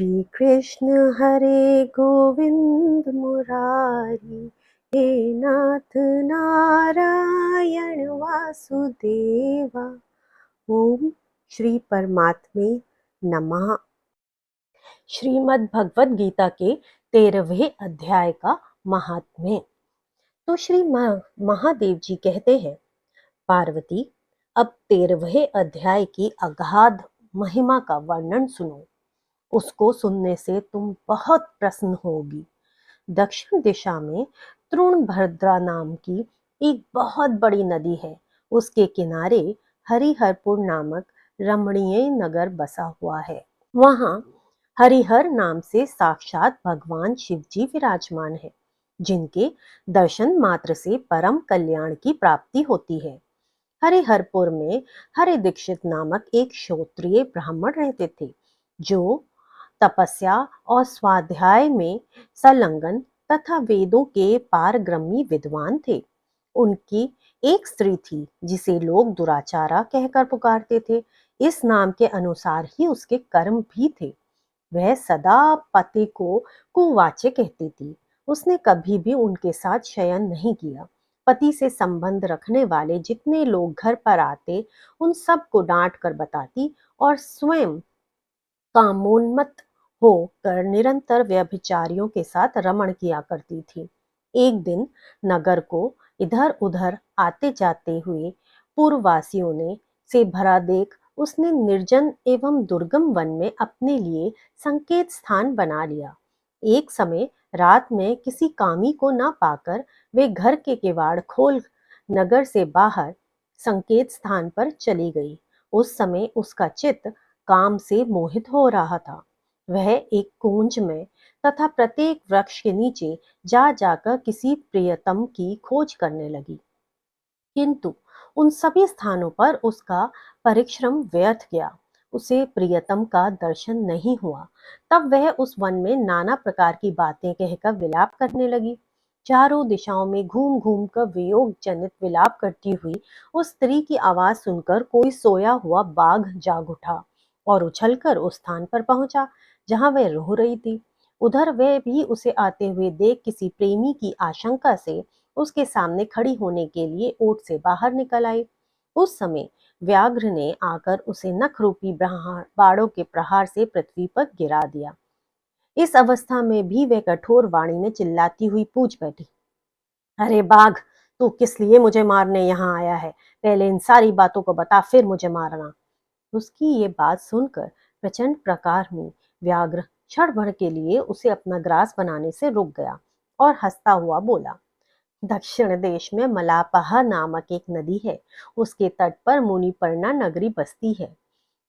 श्री कृष्ण हरे गोविंद मुरारी, हे नाथ नारायण वासुदेवा। ओम श्री परमात्मे नमः। श्रीमद् भगवद गीता के 13वें अध्याय का महात्म्य। तो श्री महादेव जी कहते हैं, पार्वती, अब 13वें अध्याय की अगाध महिमा का वर्णन सुनो। उसको सुनने से तुम बहुत प्रसन्न होगी। दक्षिण दिशा में तृणभद्रा नाम की एक बहुत बड़ी नदी है। उसके किनारे हरिहरपुर नामक रमणीय नगर बसा हुआ है। वहां हरिहर नाम से साक्षात भगवान शिव जी विराजमान है, जिनके दर्शन मात्र से परम कल्याण की प्राप्ति होती है। हरिहरपुर में हरि दीक्षित नामक एक क्षत्रिय ब्राह्मण रहते थे, जो तपस्या और स्वाध्याय में संलग्न तथा वेदों के पारंगमी विद्वान थे। उनकी एक स्त्री थी जिसे लोग दुराचारा कहकर पुकारते थे। इस नाम के अनुसार ही उसके कर्म भी थे। वह सदा पति को कुवाच्य कहती थी। उसने कभी भी उनके साथ शयन नहीं किया। पति से संबंध रखने वाले जितने लोग घर पर आते, उन सब को डांट कर बताती और स्वयं कामोन्मत्त होकर निरंतर व्यभिचारियों के साथ रमण किया करती थी। एक दिन नगर को इधर उधर आते जाते हुए पूर्ववासियों ने से भरा देख उसने निर्जन एवं दुर्गम वन में अपने लिए संकेत स्थान बना लिया। एक समय रात में किसी कामी को न पाकर वे घर के किवाड़ खोल नगर से बाहर संकेत स्थान पर चली गई। उस समय उसका चित्त काम से मोहित हो रहा था। वह एक कुंज में तथा प्रत्येक वृक्ष के नीचे जा जाकर किसी प्रियतम की खोज करने लगी, किंतु उन सभी स्थानों पर उसका परिश्रम व्यर्थ गया। उसे प्रियतम का दर्शन नहीं हुआ। तब वह उस वन में नाना प्रकार की बातें कहकर विलाप करने लगी। चारों दिशाओं में घूम घूम कर वियोग जनित विलाप करती हुई उस स्त्री की आवाज सुनकर कोई सोया हुआ बाघ जाग उठा और उछलकर उस स्थान पर पहुंचा जहां वह रो रही थी। उधर वह भी उसे आते हुए देख किसी प्रेमी की आशंका से उसके सामने खड़ी होने के लिए ओट से बाहर निकल आई। उस समय व्याघ्र ने आकर उसे नख रूपी बाड़ों के प्रहार से पृथ्वी पर गिरा दिया। इस अवस्था में भी वह कठोर वाणी में चिल्लाती हुई पूछ बैठी, अरे बाघ, तू किस लिए मुझे मारने यहाँ आया है? पहले इन सारी बातों को बता, फिर मुझे मारना। उसकी ये बात सुनकर प्रचंड प्रकार में व्याघ्र क्षण भर के लिए उसे अपना ग्रास बनाने से रुक गया और हंसता हुआ बोला, दक्षिण देश में मलापहा नामक एक नदी है। उसके तट पर मुनिपर्णा नगरी बसती है।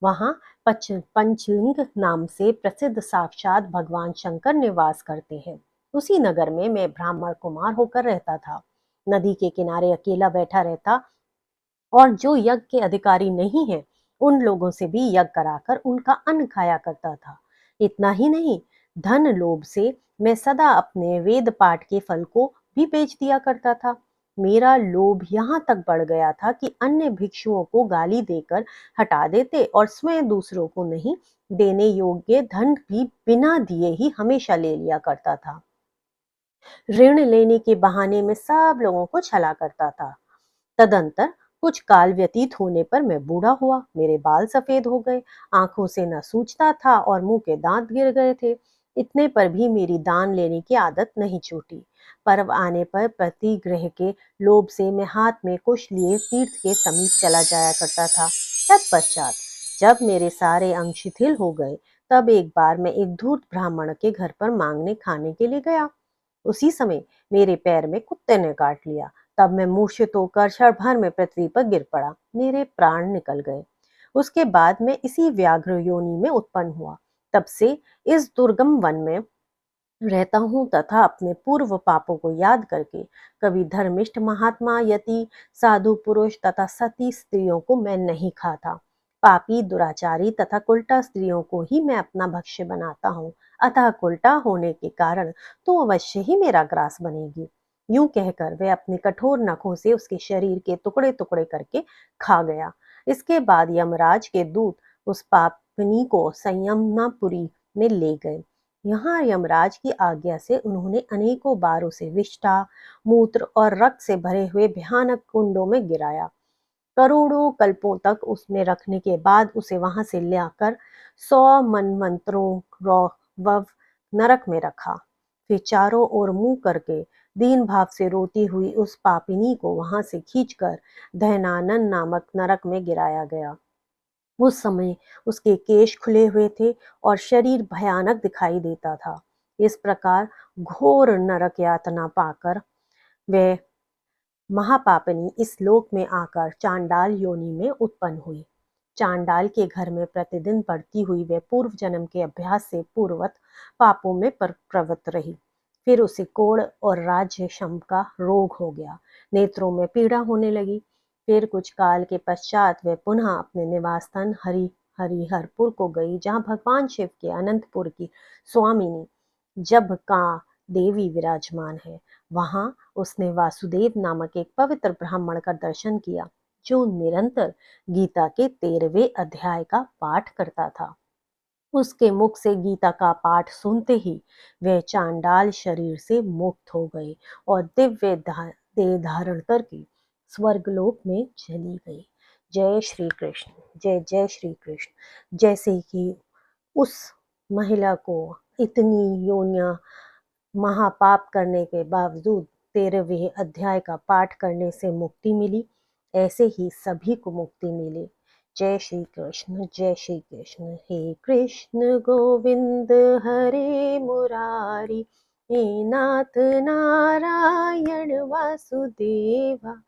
वहां पंचलिंग नाम से प्रसिद्ध साक्षात भगवान शंकर निवास करते हैं। उसी नगर में मैं ब्राह्मण कुमार होकर रहता था। नदी के किनारे अकेला बैठा रहता और जो यज्ञ के अधिकारी नहीं है, उन लोगों से भी यज्ञ कराकर उनका अन्न खाया करता था। इतना ही नहीं, धन लोभ से मैं सदा अपने वेद पाठ के फल को भी बेच दिया करता था। मेरा लोभ यहाँ तक बढ़ गया था कि अन्य भिक्षुओं को गाली देकर हटा देते और स्वयं दूसरों को नहीं देने योग्य धन भी बिना दिए ही हमेशा ले लिया करता था। ऋण लेने के बहाने में सब लोगों को छला करता था। तदंतर कुछ काल व्यतीत होने पर मैं बूढ़ा हुआ। मेरे बाल सफेद हो गए, आंखों से न सूझता था और मुंह के दांत गिर गए थे। इतने पर भी मेरी दान लेने की आदत नहीं छूटी। पर्व आने पर प्रतिग्रह के लोभ से मैं हाथ में कुश लिए तीर्थ के समीप चला जाया करता था। तत्पश्चात जब मेरे सारे अंग शिथिल हो गए, तब एक बार मैं एक धूर्त ब्राह्मण के घर पर मांगने खाने के लिए गया। उसी समय मेरे पैर में कुत्ते ने काट लिया। तब मैं मूर्छित होकर क्षण भर में पृथ्वी पर गिर पड़ा। मेरे प्राण निकल गए। उसके बाद मैं इसी व्याघ्र योनि में उत्पन्न हुआ। तब से इस दुर्गम वन में रहता हूँ तथा अपने पूर्व पापों को याद करके कभी धर्मिष्ठ महात्मा, यति, साधु पुरुष तथा सती स्त्रियों को मैं नहीं खाता। पापी, दुराचारी तथा कुल्टा स्त्रियों को ही मैं अपना भक्ष्य बनाता हूँ। अतः कुल्टा होने के कारण तो अवश्य ही मेरा ग्रास बनेगी। यूं कहकर वह अपने कठोर नखों से उसके शरीर के टुकड़े टुकड़े करके खा गया। इसके बाद यमराज के दूत उस पापनी को संयमनापुरी में ले गए। यहाँ यमराज की आज्ञा से उन्होंने अनेकों बार उसे विष्ठा, मूत्र और रक्त से भरे हुए भयानक कुंडों में गिराया। करोड़ों कल्पों तक उसमें रखने के बाद उसे वहां से लाकर 100 मनवंतरों नरक में रखा। फिर चारों ओर मुंह करके दीन भाव से रोती हुई उस पापिनी को वहां से खींचकर दहनानन नामक नरक में गिराया गया। उस समय उसके केश खुले हुए थे और शरीर भयानक दिखाई देता था। इस प्रकार घोर नरक यातना पाकर वह महापापिनी इस लोक में आकर चांडाल योनि में उत्पन्न हुई। चांडाल के घर में प्रतिदिन बढ़ती हुई वह पूर्व जन्म के अभ्यास से पूर्वत पापों में प्रवृत्त रही। फिर उसे कोढ़ और राज्य शम का रोग हो गया। नेत्रों में पीड़ा होने लगी। फिर कुछ काल के पश्चात वह पुनः अपने निवास स्थान हरिहरपुर को गई, जहाँ भगवान शिव के अनंतपुर की स्वामिनी जब का देवी विराजमान है। वहां उसने वासुदेव नामक एक पवित्र ब्राह्मण का दर्शन किया, जो निरंतर गीता के 13वें अध्याय का पाठ करता था। उसके मुख से गीता का पाठ सुनते ही वह चांडाल शरीर से मुक्त हो गए और दिव्य देह धारण करके स्वर्गलोक में चली गई। जय श्री कृष्ण, जय जय श्री कृष्ण। जैसे कि उस महिला को इतनी योनियां महापाप करने के बावजूद 13वें अध्याय का पाठ करने से मुक्ति मिली, ऐसे ही सभी को मुक्ति मिले। जय श्री कृष्ण, जय श्री कृष्ण। हे कृष्ण गोविंद हरे मुरारी, हे नाथ नारायण वासुदेवा,